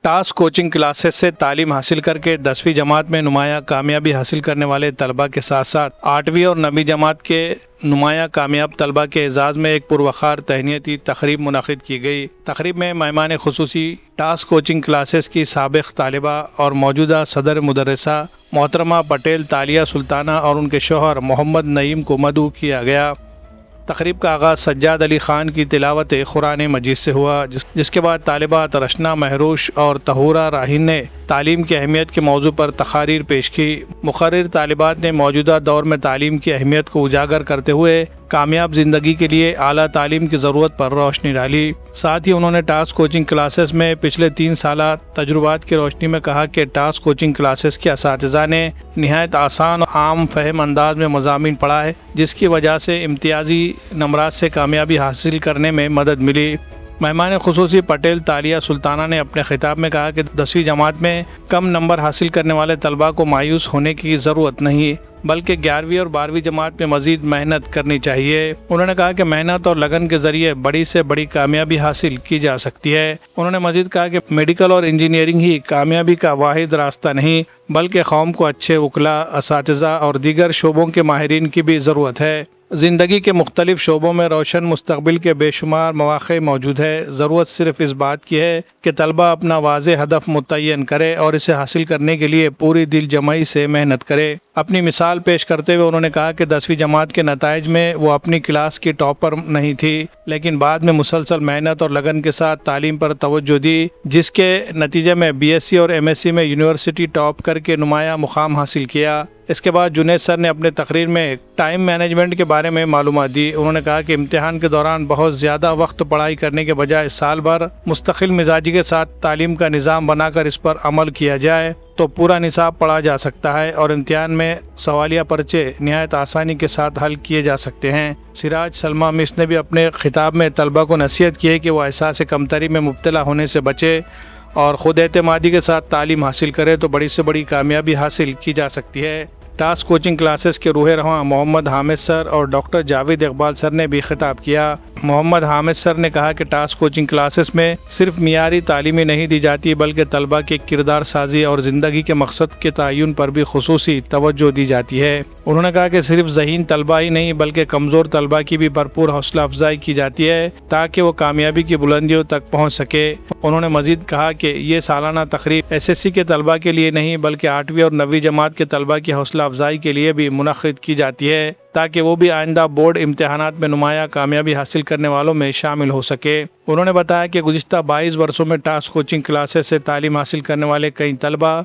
Task coaching classes سے تعلیم حاصل کر کے 10ویں جماعت میں نمایاں کامیابی حاصل کرنے والے طلباء کے ساتھ ساتھ 8ویں اور 9ویں جماعت کے نمایاں کامیاب طلباء کے اعزاز میں ایک پروقار تہنیتی تقریب منعقد کی گئی۔ تقریب میں مہمان خصوصی ٹاسک کوچنگ کلاسز کی سابق طالبہ اور موجودہ صدر مدرسہ محترمہ پٹیل تالیہ سلطانہ اور ان کے شوہر محمد نعیم کو مدعو کیا گیا۔ تقریب کا آغاز سجاد علی خان کی تلاوت قرآن مجید سے ہوا، جس کے بعد طالبات رشنا مہروش اور طہورہ راہین نے تعلیم کی اہمیت کے موضوع پر تقاریر پیش کی۔ مقرر طالبات نے موجودہ دور میں تعلیم کی اہمیت کو اجاگر کرتے ہوئے کامیاب زندگی کے لیے اعلیٰ تعلیم کی ضرورت پر روشنی ڈالی۔ ساتھ ہی انہوں نے ٹاسک کوچنگ کلاسز میں پچھلے 3 سالہ تجربات کی روشنی میں کہا کہ ٹاسک کوچنگ کلاسز کے اساتذہ نے نہایت آسان اور عام فہم انداز میں مضامین پڑھائے، جس کی وجہ سے امتیازی نمرات سے کامیابی حاصل کرنے میں مدد ملی۔ مہمان خصوصی پٹیل تالیہ سلطانہ نے اپنے خطاب میں کہا کہ 10ویں جماعت میں کم نمبر حاصل کرنے والے طلباء کو مایوس ہونے کی ضرورت نہیں، بلکہ 11ویں اور 12ویں جماعت میں مزید محنت کرنی چاہیے۔ انہوں نے کہا کہ محنت اور لگن کے ذریعے بڑی سے بڑی کامیابی حاصل کی جا سکتی ہے۔ انہوں نے مزید کہا کہ میڈیکل اور انجینئرنگ ہی کامیابی کا واحد راستہ نہیں، بلکہ قوم کو اچھے وکلاء، اساتذہ اور دیگر شعبوں کے ماہرین کی بھی ضرورت ہے۔ زندگی کے مختلف شعبوں میں روشن مستقبل کے بے شمار مواقع موجود ہے، ضرورت صرف اس بات کی ہے کہ طلبہ اپنا واضح ہدف متعین کرے اور اسے حاصل کرنے کے لیے پوری دل جمعی سے محنت کرے۔ اپنی مثال پیش کرتے ہوئے انہوں نے کہا کہ 10ویں جماعت کے نتائج میں وہ اپنی کلاس کی ٹاپر نہیں تھی، لیکن بعد میں مسلسل محنت اور لگن کے ساتھ تعلیم پر توجہ دی، جس کے نتیجے میں BSc اور MSc میں یونیورسٹی ٹاپ کر کے نمایاں مقام حاصل کیا۔ اس کے بعد جنید سر نے اپنے تقریر میں ٹائم مینجمنٹ کے بارے میں معلومات دی۔ انہوں نے کہا کہ امتحان کے دوران بہت زیادہ وقت پڑھائی کرنے کے بجائے سال بھر مستقل مزاجی کے ساتھ تعلیم کا نظام بنا کر اس پر عمل کیا جائے تو پورا نصاب پڑھا جا سکتا ہے اور امتحان میں سوالیہ پرچے نہایت آسانی کے ساتھ حل کیے جا سکتے ہیں۔ سراج سلمہ مس نے بھی اپنے خطاب میں طلبہ کو نصیحت کی ہے کہ وہ احساس کمتری میں مبتلا ہونے سے بچے اور خود اعتمادی کے ساتھ تعلیم حاصل کرے تو بڑی سے بڑی کامیابی حاصل کی جا سکتی ہے۔ ٹاسک کوچنگ کلاسز کے روح رواں محمد حامد سر اور ڈاکٹر جاوید اقبال سر نے بھی خطاب کیا۔ محمد حامد سر نے کہا کہ ٹاسک کوچنگ کلاسز میں صرف معیاری تعلیمیں نہیں دی جاتی، بلکہ طلبہ کے کردار سازی اور زندگی کے مقصد کے تعین پر بھی خصوصی توجہ دی جاتی ہے۔ انہوں نے کہا کہ صرف ذہین طلبہ ہی نہیں بلکہ کمزور طلبہ کی بھی بھرپور حوصلہ افزائی کی جاتی ہے تاکہ وہ کامیابی کی بلندیوں تک پہنچ سکے۔ انہوں نے مزید کہا کہ یہ سالانہ تقریب SSC کے طلبہ کے لیے نہیں بلکہ 8ویں اور 9ویں جماعت کے طلبہ کی حوصلہ افزائی کے لیے بھی منعقد کی جاتی ہے تاکہ وہ بھی آئندہ بورڈ امتحانات میں نمایاں کامیابی حاصل کرنے والوں میں شامل ہو سکے۔ انہوں نے بتایا کہ گزشتہ 22 برسوں میں ٹاسک کوچنگ کلاسز سے تعلیم حاصل کرنے والے کئی طلبہ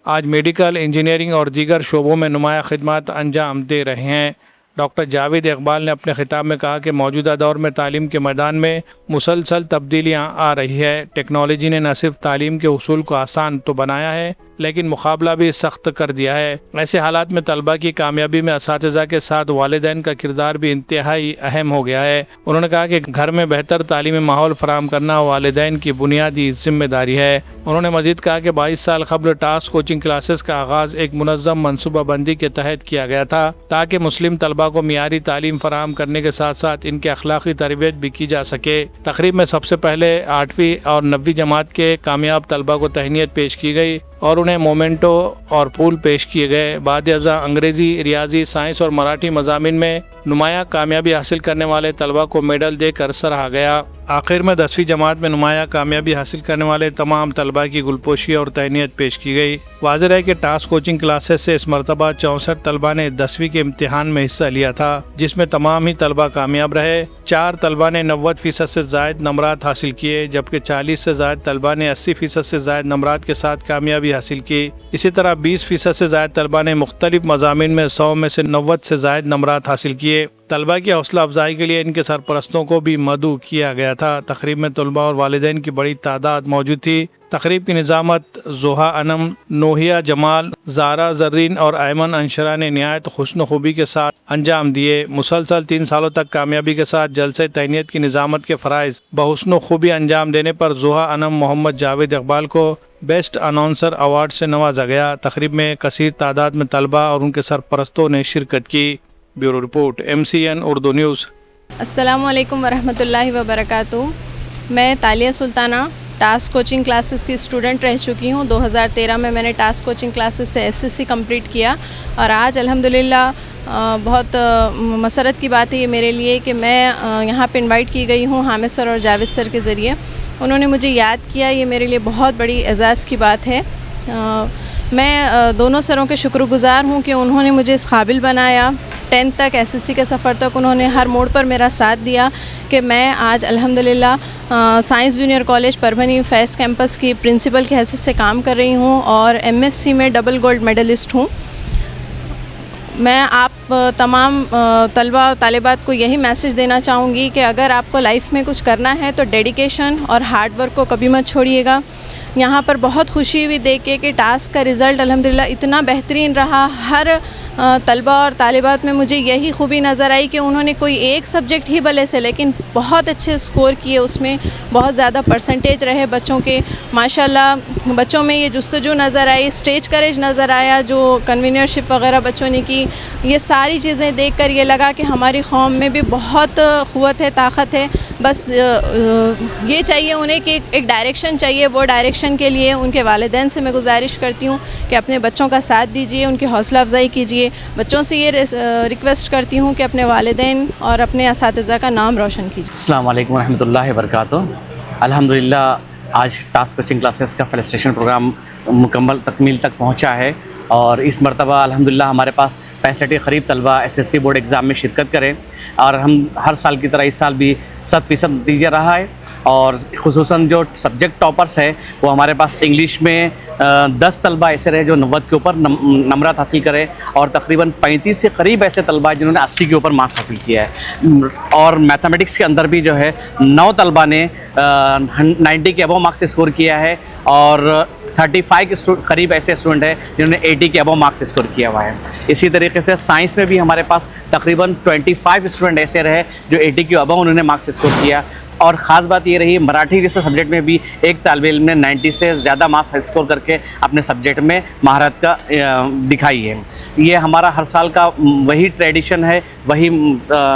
آج میڈیکل، انجینئرنگ اور دیگر شعبوں میں نمایاں خدمات انجام دے رہے ہیں۔ ڈاکٹر جاوید اقبال نے اپنے خطاب میں کہا کہ موجودہ دور میں تعلیم کے میدان میں مسلسل تبدیلیاں آ رہی ہے۔ ٹیکنالوجی نے نہ صرف تعلیم کے حصول کو آسان تو بنایا ہے لیکن مقابلہ بھی سخت کر دیا ہے۔ ایسے حالات میں طلبہ کی کامیابی میں اساتذہ کے ساتھ والدین کا کردار بھی انتہائی اہم ہو گیا ہے۔ انہوں نے کہا کہ گھر میں بہتر تعلیمی ماحول فراہم کرنا والدین کی بنیادی ذمہ داری ہے۔ انہوں نے مزید کہا کہ 22 سال قبل ٹاسک کوچنگ کلاسز کا آغاز ایک منظم منصوبہ بندی کے تحت کیا گیا تھا تاکہ مسلم طلبہ کو معیاری تعلیم فراہم کرنے کے ساتھ ساتھ ان کے اخلاقی تربیت بھی کی جا سکے۔ تقریب میں سب سے پہلے 8ویں اور 9ویں جماعت کے کامیاب طلبہ کو تہنیت پیش کی گئی اور انہیں مومنٹو اور پھول پیش کیے گئے۔ بعد ازاں انگریزی، ریاضی، سائنس اور مراٹھی مضامین میں نمایاں کامیابی حاصل کرنے والے طلبہ کو میڈل دے کر سراہا گیا۔ آخر میں 10ویں جماعت میں نمایاں کامیابی حاصل کرنے والے تمام طلبہ کی گلپوشی اور تہنیت پیش کی گئی۔ واضح ہے کہ ٹاسک کوچنگ کلاسز سے اس مرتبہ 64 طلبہ نے 10ویں کے امتحان میں حصہ لیا تھا، جس میں تمام ہی طلبہ کامیاب رہے۔ 4 طلبہ نے 90% سے زائد نمرات حاصل کیے، جبکہ 40 سے زائد طلبہ نے 80% سے زائد نمرات کے ساتھ کامیابی حاصل کی۔ اسی طرح 20% سے زائد طلبہ نے مختلف مضامین میں 100 میں سے 90 سے زائد نمرات حاصل کیے۔ طلبہ کی حوصلہ افزائی کے لیے ان کے سرپرستوں کو بھی مدعو کیا گیا تھا۔ تقریب میں طلبہ اور والدین کی بڑی تعداد موجود تھی۔ تقریب کی نظامت زوہا انم، نوحیہ جمال، زارا زرین اور ایمن انشرا نے نہایت حسن و خوبی کے ساتھ انجام دیے۔ مسلسل 3 سالوں تک کامیابی کے ساتھ جلسہ تہنیت کی نظامت کے فرائض بحسن و خوبی انجام دینے پر زوہا انم محمد جاوید اقبال کو بیسٹ اناؤنسر ایوارڈ سے نوازا گیا۔ تقریب میں کثیر تعداد میں طلبہ اور ان کے سرپرستوں نے شرکت کی۔ Bureau report MCN Urdu news. السلام علیکم ورحمۃ اللہ وبرکاتہ۔ میں تالیہ سلطانہ ٹاسک کوچنگ کلاسز کی اسٹوڈنٹ رہ چکی ہوں. 2013 میں نے ٹاسک کوچنگ کلاسز سے SSC کمپلیٹ کیا, اور آج الحمدللہ بہت مسرت کی بات ہے یہ میرے لیے کہ میں یہاں پہ انوائٹ کی گئی ہوں حامد سر اور جاوید سر کے ذریعے. انہوں نے مجھے یاد کیا, یہ میرے لیے بہت بڑی اعزاز کی بات ہے. میں دونوں سروں کے شکر گزار ہوں کہ انہوں نے مجھے اس قابل بنایا. 10th تک SSC کے سفر تک انہوں نے ہر موڑ پر میرا ساتھ دیا کہ میں آج الحمدللہ سائنس جونیئر کالج پربھنی فیض کیمپس کی پرنسپل کی حیثیت سے کام کر رہی ہوں, اور MSc میں ڈبل گولڈ میڈلسٹ ہوں. میں آپ تمام طلباء و طالبات کو یہی میسیج دینا چاہوں گی کہ اگر آپ کو لائف میں کچھ کرنا ہے تو ڈیڈیکیشن اور ہارڈ ورک کو کبھی مت چھوڑیے گا. یہاں پر بہت خوشی ہوئی دیکھ کے کہ ٹاسک کا رزلٹ الحمدللہ اتنا بہترین رہا. ہر طلباء اور طالبات میں مجھے یہی خوبی نظر آئی کہ انہوں نے کوئی ایک سبجیکٹ ہی بھلے سے لیکن بہت اچھے اسکور کیے, اس میں بہت زیادہ پرسنٹیج رہے بچوں کے. ماشاءاللہ بچوں میں یہ جستجو نظر آئی, اسٹیج کریج نظر آیا, جو کنوینرشپ وغیرہ بچوں نے کی. یہ ساری چیزیں دیکھ کر یہ لگا کہ ہماری قوم میں بھی بہت قوت ہے, طاقت ہے. بس یہ چاہیے انہیں کہ ایک ڈائریکشن چاہیے. وہ ڈائریکشن کے لیے ان کے والدین سے میں گزارش کرتی ہوں کہ اپنے بچوں کا ساتھ دیجیے, ان کی حوصلہ افزائی کیجیے. بچوں سے یہ ریکویسٹ کرتی ہوں کہ اپنے والدین اور اپنے اساتذہ کا نام روشن کیجیے. السلام علیکم ورحمۃ اللہ وبرکاتہ. الحمدللہ آج ٹاسک کوچنگ کلاسز کا فیلسٹریشن پروگرام مکمل تکمیل تک پہنچا ہے, اور اس مرتبہ الحمدللہ ہمارے پاس 65 قریب طلبہ SSC بورڈ ایگزام میں شرکت کریں, اور ہم ہر سال کی طرح اس سال بھی 100% نتیجہ رہا ہے. اور خصوصاً جو سبجیکٹ ٹاپرس ہے وہ ہمارے پاس انگلش میں 10 طلبہ ایسے رہے جو 90 کے اوپر نمرات حاصل کرے, اور تقریباً 35 کے قریب ایسے طلبہ جنہوں نے 80 کے اوپر مارکس حاصل کیا ہے. اور میتھمیٹکس کے اندر بھی جو ہے 9 طلبہ نے 90 کے ابو مارکس اسکور کیا ہے, اور 35 کے قریب ایسے اسٹوڈنٹ ہیں جنہوں نے 80 کے ابو مارکس اسکور کیا ہوا ہے. اسی طریقے سے سائنس میں بھی ہمارے پاس تقریباً 25 اسٹوڈنٹ ایسے رہے جو 80 کے ابو انہوں نے مارکس اسکور کیا. اور خاص بات یہ رہی مراٹھی جیسے سبجیکٹ میں بھی ایک طالب علم نے 90 سے زیادہ مارکس اسکور کر کے اپنے سبجیکٹ میں مہارت کا دکھائی ہے. یہ ہمارا ہر سال کا وہی ٹریڈیشن ہے, وہی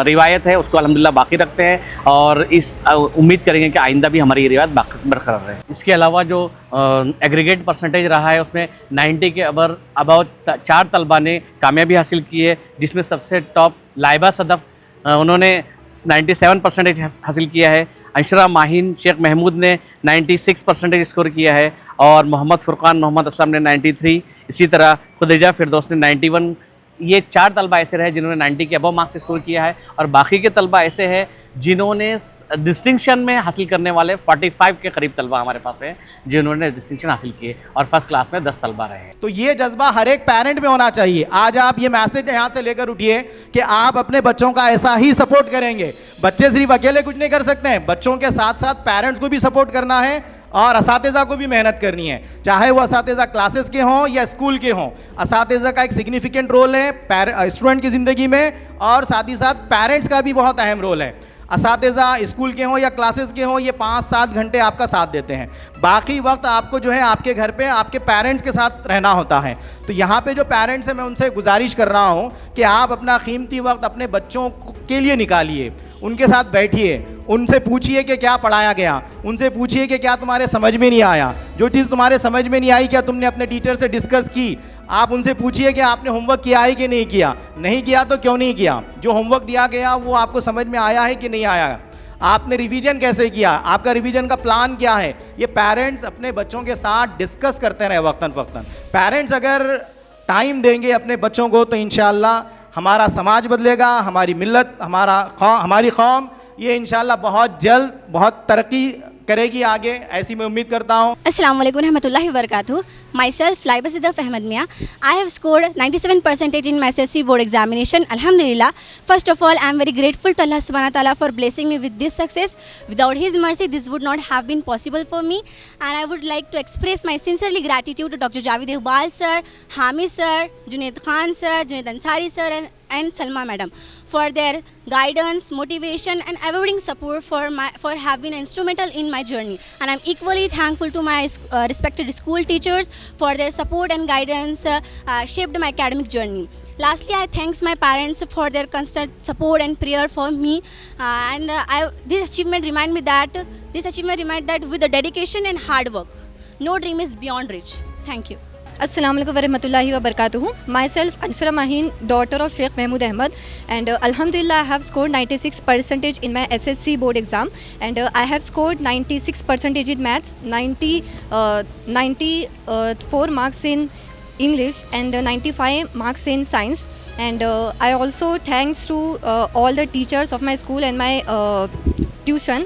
روایت ہے, اس کو الحمدللہ باقی رکھتے ہیں, اور اس امید کریں گے کہ آئندہ بھی ہماری یہ روایت برقرار رہے. اس کے علاوہ جو ایگریگیٹ پرسنٹیج رہا ہے اس میں 90 کے اباؤ 4 طلبہ نے کامیابی حاصل کی ہے, جس میں سب سے ٹاپ لائبہ صدف انہوں نے 97% حاصل کیا ہے. انشرا ماہین شیخ محمود نے 96% اسکور کیا ہے, اور محمد فرقان محمد اسلم نے 93. اسی طرح خدیجہ فردوس نے 91. یہ 4 طلبہ ایسے رہے جنہوں نے 90 کے ابو مارکس اسکور کیا ہے, اور باقی کے طلبہ ایسے ہیں جنہوں نے ڈسٹنکشن میں حاصل کرنے والے 45 کے قریب طلبہ ہمارے پاس ہیں جنہوں نے ڈسٹنکشن حاصل کیے, اور فرسٹ کلاس میں 10 طلبہ رہے. تو یہ جذبہ ہر ایک پیرنٹ میں ہونا چاہیے. آج آپ یہ میسج یہاں سے لے کر اٹھیے کہ آپ اپنے بچوں کا ایسا ہی سپورٹ کریں گے. بچے صرف اکیلے کچھ نہیں کر سکتے ہیں, بچوں کے ساتھ ساتھ پیرنٹس کو بھی سپورٹ کرنا ہے, اور اساتذہ کو بھی محنت کرنی ہے, چاہے وہ اساتذہ کلاسز کے ہوں یا اسکول کے ہوں. اساتذہ کا ایک سگنیفیکنٹ رول ہے اسٹوڈنٹ کی زندگی میں, اور ساتھ ہی ساتھ پیرنٹس کا بھی بہت اہم رول ہے. اساتذہ اسکول کے ہوں یا کلاسز کے ہوں یہ 5-7 گھنٹے آپ کا ساتھ دیتے ہیں, باقی وقت آپ کو جو ہے آپ کے گھر پہ آپ کے پیرنٹس کے ساتھ رہنا ہوتا ہے. تو یہاں پہ جو پیرنٹس ہیں میں ان سے گزارش کر رہا ہوں کہ آپ اپنا قیمتی وقت اپنے بچوں کے لیے نکالیے, ان کے ساتھ بیٹھیے, ان سے پوچھئے کہ کیا پڑھایا گیا, ان سے پوچھئے کہ کیا تمہارے سمجھ میں نہیں آیا, جو چیز تمہارے سمجھ میں نہیں آئی کیا تم نے اپنے ٹیچر سے ڈسکس کی. آپ ان سے پوچھئے کہ آپ نے ہوم ورک کیا ہے کہ نہیں کیا, نہیں کیا تو کیوں نہیں کیا, جو ہوم ورک دیا گیا وہ آپ کو سمجھ میں آیا ہے کہ نہیں آیا, آپ نے ریویژن کیسے کیا, آپ کا ریویژن کا پلان کیا ہے. یہ پیرنٹس اپنے بچوں کے ساتھ ڈسکس کرتے رہے وقتاً فوقتاً. پیرنٹس اگر ٹائم دیں گے اپنے بچوں کو تو انشاءاللہ ہمارا سماج بدلے گا, ہماری ملت, ہماری قوم یہ انشاءاللہ بہت جلد بہت ترقی کرے گی آگے, ایسی میں امید کرتا ہوں. السلام علیکم ورحمۃ اللہ وبرکاتہ. مائی سیلف لائبہ صدف احمد میاں. I have scored 97% in my SSC board examination. Alhamdulillah. First of all, I am very grateful to Allah subhanahu wa ta'ala for blessing me with this success. Without His mercy, this would not have been possible for me. And I would like to express my sincerely gratitude to Dr. Javed Iqbal sir, Hamid sir, Junaid Khan sir, Junaid Ansari sir, and Salma madam for their guidance, motivation and everything support for have been instrumental in my journey. And I'm equally thankful to my respected school teachers for their support and guidance shaped my academic journey. Lastly, I thanks my parents for their constant support and prayer for me, this achievement remind that with the dedication and hard work, no dream is beyond reach. Thank you. Assalamu alaikum warahmatullahi wabarakatuh. Myself Ansura Mahin, daughter of Sheikh Mahmood Ahmad, and Alhamdulillah I have scored 96% in my SSC board exam, and I have scored 96% in maths, 94 marks in English, and 95 marks in science. And I also thanks to all the teachers of my school and my tuition.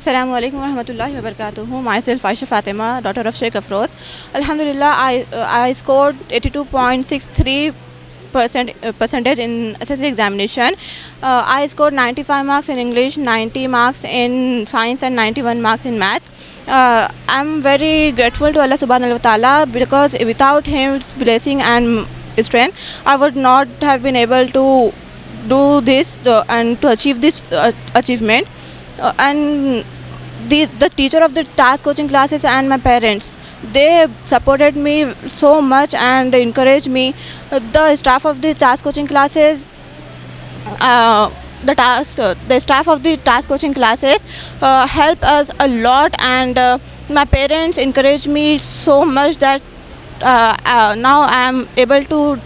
Assalamu alaikum warahmatullahi wabarakatuh. Myself Aisha Fatima, daughter of Sheikh Afroz. Alhamdulillah, I scored 82.63% in SSC examination. I scored 95 marks in English, 90 marks in science, and 91 marks in maths. I'm very grateful to Allah subhanahu wa ta'ala, because without His blessing and strength, I would not have been able to do this and to achieve this achievement. And the teacher of the task coaching classes and my parents, they supported me so much and encouraged me. The staff of the task coaching classes, the staff of the task coaching classes help us a lot, and my parents encouraged me so much that now I am able to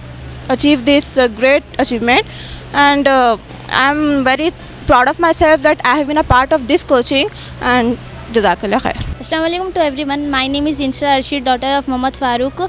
achieve this great achievement, and I'm very proud of myself that I have been a part of this coaching, and Jazakallah khair. Assalamu alaikum to everyone. My name is Insha Arshid, daughter of Mohammad Farooq.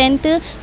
10th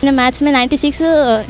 96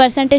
%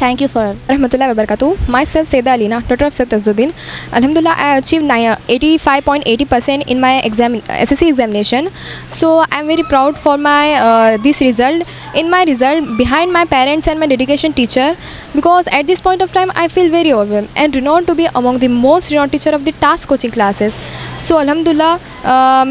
thank you for Rahmatullahi wabarakatuh. Myself Saida Alina, daughter of Sayyid Tajuddin. Alhamdulillah, I achieved 85.80% in my SSC examination. So I am very proud for my this result. In my result, behind my parents and my dedication teacher, because at this point of time I feel very overwhelmed and renowned to be among the most renowned teacher of the task coaching classes. So Alhamdulillah,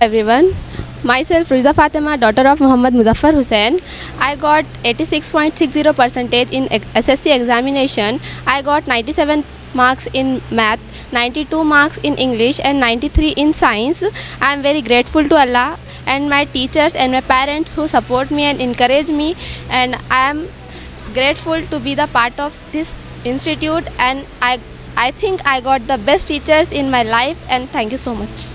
Everyone, myself Riza Fatima, daughter of Muhammad Muzaffar Hussain. I got 86.60% in SSC examination. I got 97 marks in math, 92 marks in English, and 93 in science. I am very grateful to Allah and my teachers and my parents who support me and encourage me, and I am grateful to be the part of this institute, and I think I got the best teachers in my life, and thank you so much.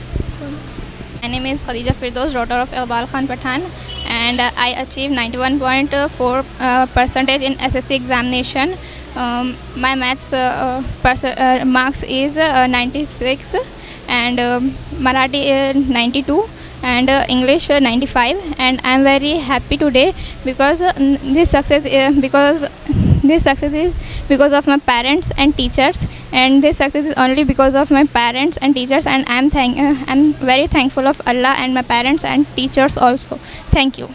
My name is Khadija Firdaus, daughter of Iqbal Khan Pathan, and I achieved 91.4% in SSC examination. My maths marks is 96, and Marathi 92, and English 95, and I am very happy today because this success is because of my parents and teachers, and this success is only because of my parents and teachers, and I am very thankful of Allah and my parents and teachers also. Thank you.